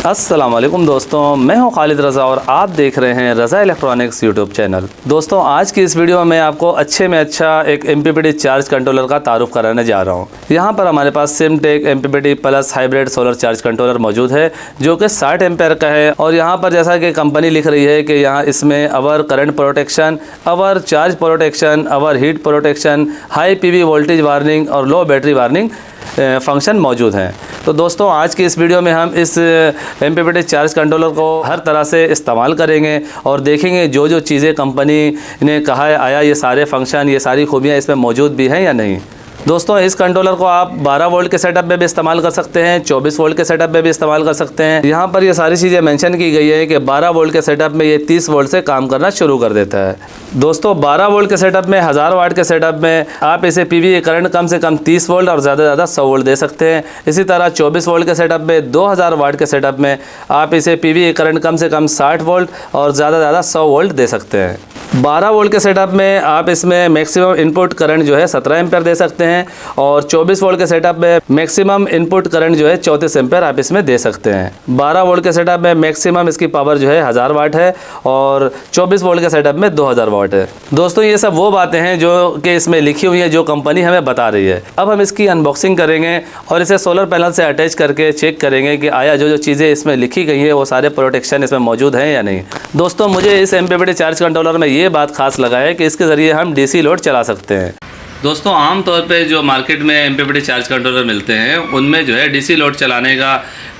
अस्सलाम वालेकुम दोस्तों, मैं हूं खालिद रज़ा और आप देख रहे हैं रज़ा इलेक्ट्रॉनिक्स यूट्यूब चैनल। दोस्तों, आज की इस वीडियो में आपको अच्छे में अच्छा एक MPPT चार्ज कंट्रोलर का तारुफ कराने जा रहा हूं। यहां पर हमारे पास सिमटेक MPPT plus hybrid solar charge controller मौजूद है जो कि 60 एम्पेयर का है। और यहां पर जैसा कि कंपनी लिख रही है कि यहाँ इसमें over current protection, over charge protection, over heat protection, high PV voltage warning और लो बैटरी वार्निंग फंक्शन मौजूद हैं। तो दोस्तों, आज की इस वीडियो में हम इस MPPT चार्ज कंट्रोलर को हर तरह से इस्तेमाल करेंगे और देखेंगे जो जो चीज़ें कंपनी ने कहा है, आया ये सारे फंक्शन, ये सारी खूबियाँ इसमें मौजूद भी हैं या नहीं। दोस्तों, इस कंट्रोलर को आप 12 वोल्ट के सेटअप में भी इस्तेमाल कर सकते हैं, 24 वोल्ट के सेटअप में भी इस्तेमाल कर सकते हैं। यहाँ पर ये सारी चीज़ें मेंशन की गई है कि 12 वोल्ट के सेटअप में ये 30 वोल्ट से काम करना शुरू कर देता है। दोस्तों, 12 वोल्ट के सेटअप में, 1000 वाट के सेटअप में आप इसे PV करंट कम से कम 30 वोल्ट और ज़्यादा से ज़्यादा 100 वोल्ट दे सकते हैं। इसी तरह 24 वोल्ट के सेटअप में, 2000 वाट के सेटअप में आप इसे PV करंट कम से कम 60 वोल्ट और ज़्यादा से ज़्यादा 100 वोल्ट दे सकते हैं। 12 वोल्ट के सेटअप में आप इसमें मैक्सिमम इनपुट करंट जो है 17 एम्पेयर दे सकते हैं और 24 वोल्ट के सेटअप में मैक्सिमम इनपुट करंट जो है 34 एम्पेयर आप इसमें दे सकते हैं। 12 वोल्ट के सेटअप में मैक्सिमम इसकी पावर जो है 1000 वाट है और 24 वोल्ट के सेटअप में 2000 वाट है। दोस्तों, ये सब वो बातें हैं जो कि इसमें लिखी हुई है, जो कंपनी हमें बता रही है। अब हम इसकी अनबॉक्सिंग करेंगे और इसे सोलर पैनल से अटैच करके चेक करेंगे कि आया जो जो चीज़ें इसमें लिखी गई है वो सारे प्रोटेक्शन इसमें मौजूद हैं या नहीं। दोस्तों, मुझे इस MPPT चार्ज कंट्रोलर में ये बात खास लगा है कि इसके ज़रिए हम DC लोड चला सकते हैं। दोस्तों, आम तौर पे जो मार्केट में MPPT चार्ज कंट्रोलर मिलते हैं उनमें जो है DC लोड चलाने का,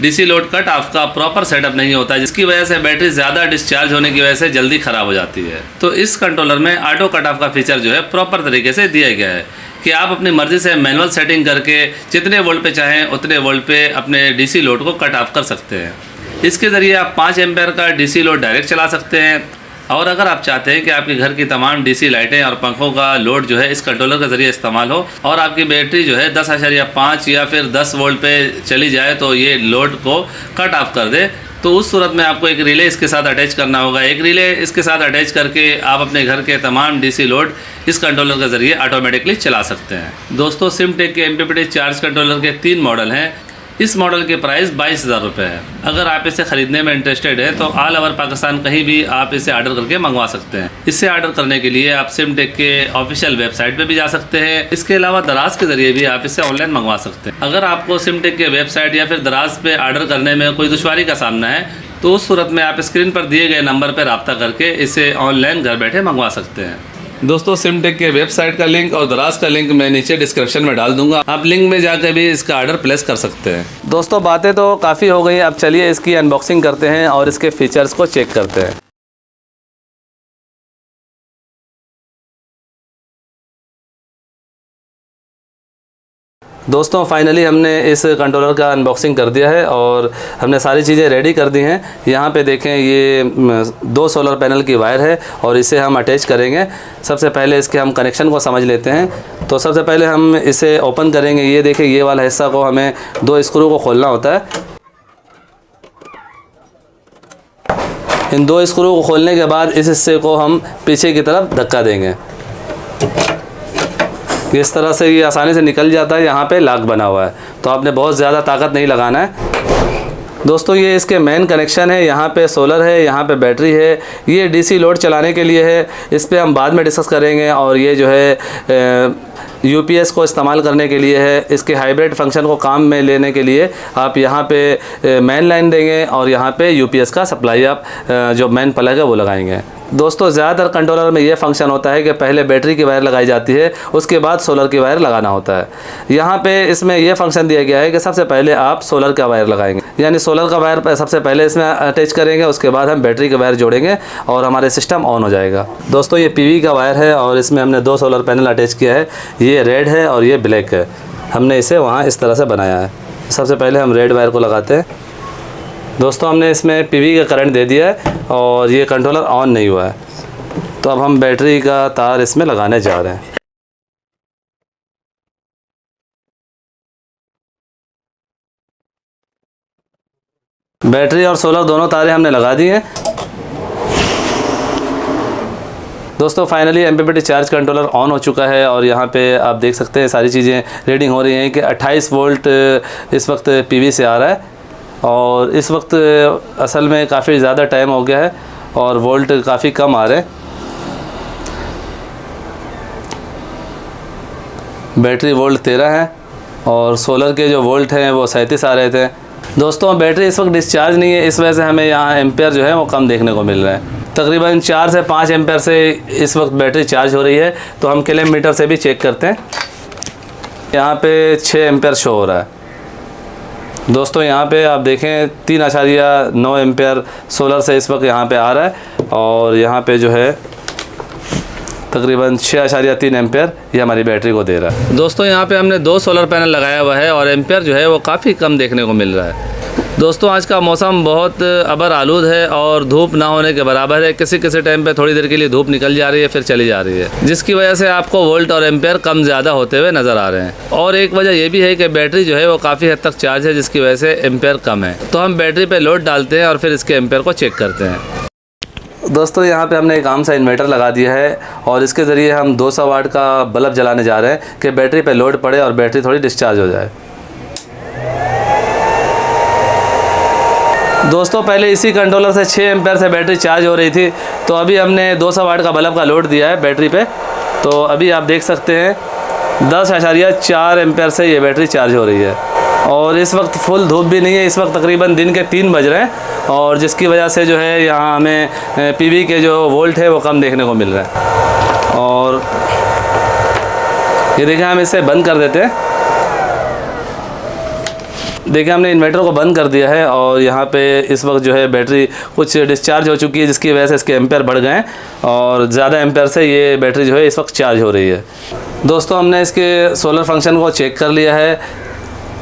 DC लोड कट ऑफ का प्रॉपर सेटअप नहीं होता, जिसकी वजह से बैटरी ज़्यादा डिस्चार्ज होने की वजह से जल्दी ख़राब हो जाती है। तो इस कंट्रोलर में ऑटो कट ऑफ का फीचर जो है प्रॉपर तरीके से दिया गया है कि आप अपनी मर्ज़ी से मैनुअल सेटिंग करके जितने वोल्ट पे चाहें उतने वोल्ट पे अपने DC लोड को कट ऑफ कर सकते हैं। इसके ज़रिए आप 5 एम्पेयर का DC लोड डायरेक्ट चला सकते हैं। और अगर आप चाहते हैं कि आपके घर की तमाम DC लाइटें और पंखों का लोड जो है इस कंट्रोलर के ज़रिए इस्तेमाल हो और आपकी बैटरी जो है 10.5 या फिर 10 वोल्ट पे चली जाए तो ये लोड को कट ऑफ कर दे, तो उस सूरत में आपको एक रिले इसके साथ अटैच करना होगा। एक रिले इसके साथ अटैच करके आप अपने घर के तमाम DC लोड इस कंट्रोलर के ज़रिए ऑटोमेटिकली चला सकते हैं। दोस्तों, सिमटेक के MPPT चार्ज कंट्रोलर के 3 मॉडल हैं। इस मॉडल के प्राइस 22,000 रुपये है। अगर आप इसे ख़रीदने में इंटरेस्टेड है तो ऑल ओवर पाकिस्तान कहीं भी आप इसे ऑर्डर करके मंगवा सकते हैं। इसे ऑर्डर करने के लिए आप सिमटेक के ऑफिशियल वेबसाइट पे भी जा सकते हैं। इसके अलावा दराज के ज़रिए भी आप इसे ऑनलाइन मंगवा सकते हैं। अगर आपको सिमटेक के वेबसाइट या फिर दराज पे ऑर्डर करने में कोई दुश्वारी का सामना है तो उस सूरत में आप स्क्रीन पर दिए गए नंबर पर रब्ता करके इसे ऑनलाइन घर बैठे मंगवा सकते हैं। दोस्तों, सिमटेक के वेबसाइट का लिंक और दराज का लिंक मैं नीचे डिस्क्रिप्शन में डाल दूंगा, आप लिंक में जाकर भी इसका ऑर्डर प्लेस कर सकते हैं। दोस्तों, बातें तो काफ़ी हो गई, अब चलिए इसकी अनबॉक्सिंग करते हैं और इसके फीचर्स को चेक करते हैं। दोस्तों, फाइनली हमने इस कंट्रोलर का अनबॉक्सिंग कर दिया है और हमने सारी चीज़ें रेडी कर दी हैं। यहाँ पे देखें, ये 2 सोलर पैनल की वायर है और इसे हम अटैच करेंगे। सबसे पहले इसके हम कनेक्शन को समझ लेते हैं। तो सबसे पहले हम इसे ओपन करेंगे। ये देखें, ये वाला हिस्सा को हमें 2 स्क्रू को खोलना होता है। इन 2 स्क्रू को खोलने के बाद इस हिस्से को हम पीछे की तरफ धक्का देंगे। इस तरह से ये आसानी से निकल जाता है। यहाँ पे लॉक बना हुआ है तो आपने बहुत ज़्यादा ताकत नहीं लगाना है। दोस्तों, ये इसके मेन कनेक्शन है। यहाँ पे सोलर है, यहाँ पे बैटरी है। ये DC लोड चलाने के लिए है, इस पे हम बाद में डिस्कस करेंगे। और ये जो है UPS को इस्तेमाल करने के लिए है। इसके हाइब्रिड फंक्शन को काम में लेने के लिए आप यहाँ पे मेन लाइन देंगे और यहाँ पे UPS का सप्लाई आप जो मेन प्लग है वो लगाएंगे। दोस्तों, ज़्यादातर कंट्रोलर में ये फंक्शन होता है कि पहले बैटरी की वायर लगाई जाती है, उसके बाद सोलर की वायर लगाना होता है। यहाँ पे इसमें यह फंक्शन दिया गया है कि सबसे पहले आप सोलर का वायर लगाएंगे, यानी सोलर का वायर सबसे पहले इसमें अटैच करेंगे, उसके बाद हम बैटरी के वायर जोड़ेंगे और हमारे सिस्टम ऑन हो जाएगा। दोस्तों, ये PV का वायर है और इसमें हमने 2 सोलर पैनल अटैच किया है। ये रेड है और ये ब्लैक है। हमने इसे वहाँ इस तरह से बनाया है। सबसे पहले हम रेड वायर को लगाते हैं। दोस्तों, हमने इसमें PV का करंट दे दिया है और ये कंट्रोलर ऑन नहीं हुआ है। तो अब हम बैटरी का तार इसमें लगाने जा रहे हैं। बैटरी और सोलर दोनों तारें हमने लगा दी हैं। दोस्तों, finally MPPT charge controller on हो चुका है और यहाँ पे आप देख सकते हैं सारी चीज़ें रीडिंग हो रही हैं कि 28 वोल्ट इस वक्त PV से आ रहा है और इस वक्त असल में काफ़ी ज़्यादा टाइम हो गया है और वोल्ट काफ़ी कम आ रहे हैं। बैटरी वोल्ट 13 है और सोलर के जो वोल्ट हैं वो 37 आ रहे थे। दोस्तों बैटरी इस वक्त डिस्चार्ज नहीं है, इस वजह से हमें यहाँ एम्पेयर जो है वो कम देखने को मिल रहा है। तकरीबन 4 से 5 एम्पेयर से इस वक्त बैटरी चार्ज हो रही है। तो हम किलोमीटर से भी चेक करते हैं। यहाँ पे 6 एम्पेयर शो हो रहा है। दोस्तों यहाँ पे आप देखें 3.9 एम्पेयर सोलर से इस वक्त यहाँ पे आ रहा है और यहाँ पे जो है तकरीबन 6.3 एम्पेयर ये हमारी बैटरी को दे रहा है। दोस्तों यहाँ पे हमने 2 सोलर पैनल लगाया हुआ है और एम्पेयर जो है वो काफ़ी कम देखने को मिल रहा है। दोस्तों आज का मौसम बहुत अबर आलूद है और धूप ना होने के बराबर है। किसी किसी टाइम पे थोड़ी देर के लिए धूप निकल जा रही है फिर चली जा रही है, जिसकी वजह से आपको वोल्ट और एम्पेयर कम ज़्यादा होते हुए नज़र आ रहे हैं। और एक वजह ये भी है कि बैटरी जो है वो काफ़ी हद तक चार्ज है, जिसकी वजह से एम्पेयर कम है। तो हम बैटरी पर लोड डालते हैं और फिर इसके एम्पेयर को चेक करते हैं। दोस्तों यहाँ पे हमने एक आम सा इन्वर्टर लगा दिया है और इसके ज़रिए हम 200 वाट का बल्ब जलाने जा रहे हैं कि बैटरी पे लोड पड़े और बैटरी थोड़ी डिस्चार्ज हो जाए। दोस्तों पहले इसी कंट्रोलर से 6 एम्पेयर से बैटरी चार्ज हो रही थी, तो अभी हमने 200 वाट का बल्ब का लोड दिया है बैटरी पे। तो अभी आप देख सकते हैं 10.4 एम्पेयर से ये बैटरी चार्ज हो रही है और इस वक्त फुल धूप भी नहीं है। इस वक्त तकरीबन दिन के 3 बज रहे हैं और जिसकी वजह से जो है यहाँ हमें पीवी के जो वोल्ट है वो कम देखने को मिल रहा है। और ये देखें हम इसे बंद कर देते हैं। देखिए हमने इन्वर्टर को बंद कर दिया है और यहाँ पे इस वक्त जो है बैटरी कुछ डिस्चार्ज हो चुकी है, जिसकी वजह से इसके एम्पेयर बढ़ गए हैं और ज़्यादा एम्पेयर से ये बैटरी जो है इस वक्त चार्ज हो रही है। दोस्तों हमने इसके सोलर फंक्शन को चेक कर लिया है।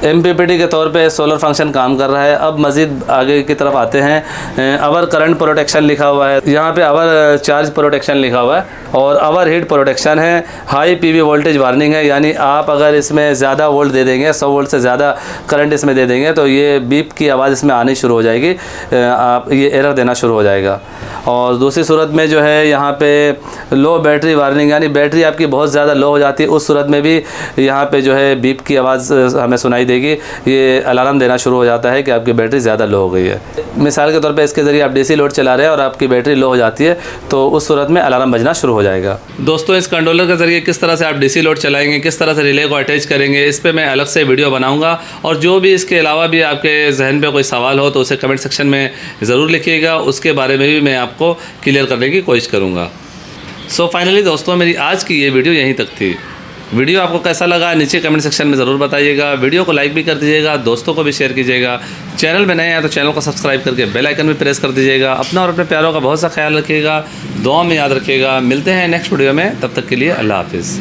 MPPT के तौर पे सोलर फंक्शन काम कर रहा है। अब मज़ीद आगे की तरफ आते हैं। अवर करंट प्रोटेक्शन लिखा हुआ है, यहाँ पे अवर चार्ज प्रोटेक्शन लिखा हुआ है और अवर हीट प्रोटेक्शन है। हाई PV वोल्टेज वार्निंग है, यानी आप अगर इसमें ज़्यादा वोल्ट दे देंगे, 100 वोल्ट से ज़्यादा करंट इसमें दे देंगे तो ये बीप की आवाज़ इसमें आनी शुरू हो जाएगी, आप ये एरर देना शुरू हो जाएगा। और दूसरी सूरत में जो है यहाँ पे लो बैटरी वार्निंग, यानी बैटरी आपकी बहुत ज़्यादा लो हो जाती है, उस सूरत में भी यहाँ पे जो है बीप की आवाज़ हमें सुनाई देगी। ये अलार्म देना शुरू हो जाता है कि आपकी बैटरी ज़्यादा लो हो गई है। मिसाल के तौर पे इसके ज़रिए आप DC लोड चला रहे हैं और आपकी बैटरी लो हो जाती है तो उस सूरत में अलार्म बजना शुरू हो जाएगा। दोस्तों इस कंट्रोलर के ज़रिए किस तरह से आप DC लोड चलाएंगे, किस तरह से रिले को अटैच करेंगे, इस पर मैं अलग से वीडियो बनाऊँगा। और जो भी इसके अलावा भी आपके जहन पर कोई सवाल हो तो उसे कमेंट सेक्शन में ज़रूर लिखिएगा, उसके बारे में भी मैं आपको क्लियर करने की कोशिश करूँगा। सो फाइनली दोस्तों मेरी आज की ये वीडियो यहीं तक थी। वीडियो आपको कैसा लगा नीचे कमेंट सेक्शन में ज़रूर बताइएगा। वीडियो को लाइक भी कर दीजिएगा, दोस्तों को भी शेयर कीजिएगा। चैनल में नए हैं तो चैनल को सब्सक्राइब करके बेल आइकन भी प्रेस कर दीजिएगा। अपना और अपने प्यारों का बहुत सा ख्याल रखिएगा, दुआ में याद रखिएगा। मिलते हैं नेक्स्ट वीडियो में, तब तक के लिए अल्लाह हाफिज़।